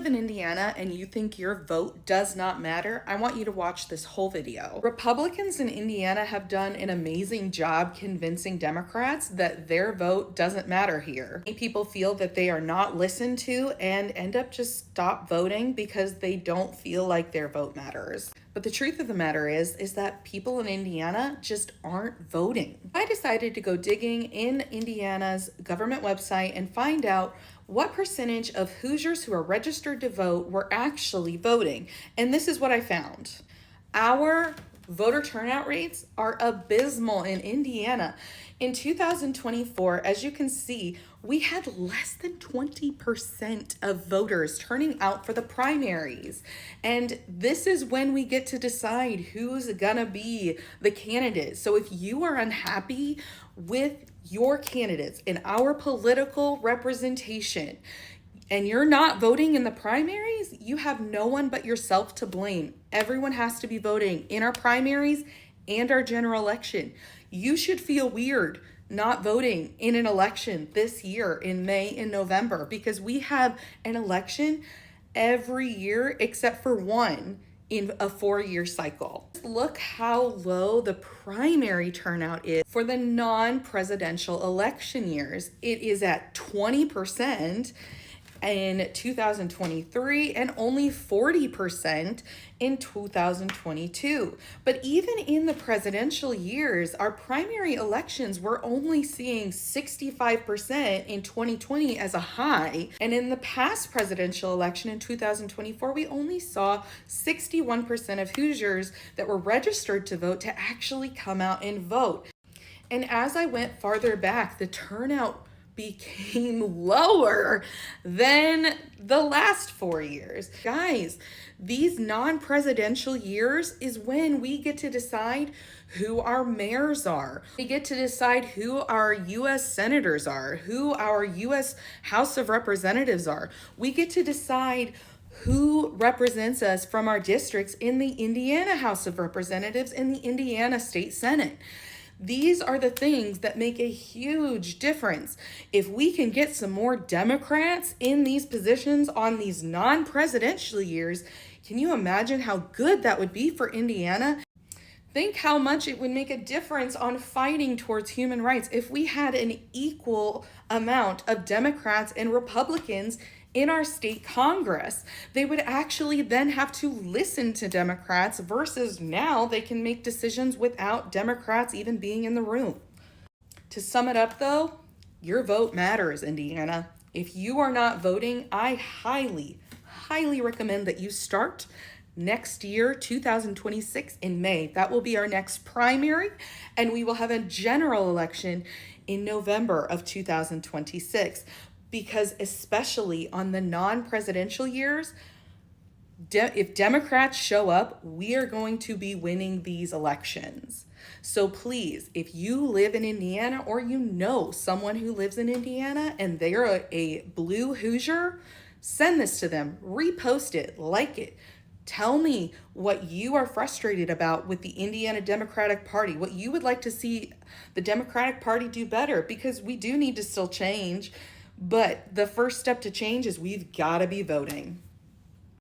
live in Indiana and you think your vote does not matter, I want you to watch this whole video. Republicans in Indiana have done an amazing job convincing Democrats that their vote doesn't matter here. Many people feel that they are not listened to and end up just stop voting because they don't feel like their vote matters. But the truth of the matter is that people in Indiana just aren't voting. I decided to go digging in Indiana's government website and find out what percentage of Hoosiers who are registered to vote were actually voting. And this is what I found. Our voter turnout rates are abysmal in Indiana. In 2024, as you can see, we had less than 20% of voters turning out for the primaries. And this is when we get to decide who's gonna be the candidate. So if you are unhappy with your candidates in our political representation, and you're not voting in the primaries, you have no one but yourself to blame. Everyone has to be voting in our primaries and our general election. You should feel weird not voting in an election this year in May and November, because we have an election every year except for one in a 4-year cycle. Look how low the primary turnout is for the non-presidential election years. It is at 20% in 2023 and only 40% in 2022. But even in the presidential years, our primary elections were only seeing 65% in 2020 as a high. And in the past presidential election in 2024, we only saw 61% of Hoosiers that were registered to vote to actually come out and vote. And as I went farther back, the turnout became lower than the last 4 years. Guys, these non-presidential years is when we get to decide who our mayors are. We get to decide who our U.S. senators are, who our U.S. House of Representatives are. We get to decide who represents us from our districts in the Indiana House of Representatives and the Indiana State Senate. These are the things that make a huge difference. If we can get some more Democrats in these positions on these non-presidential years, can you imagine how good that would be for Indiana? Think how much it would make a difference on fighting towards human rights if we had an equal amount of Democrats and Republicans in our state Congress. They would actually then have to listen to Democrats versus now they can make decisions without Democrats even being in the room. To sum it up though, your vote matters, Indiana. If you are not voting, I highly recommend that you start next year, 2026 in May. That will be our next primary, and we will have a general election in November of 2026. Because especially on the non-presidential years, if Democrats show up, we are going to be winning these elections. So please, if you live in Indiana or you know someone who lives in Indiana and they're a blue Hoosier, send this to them, repost it, like it. Tell me what you are frustrated about with the Indiana Democratic Party, what you would like to see the Democratic Party do better, because we do need to still change. But the first step to change is we've got to be voting.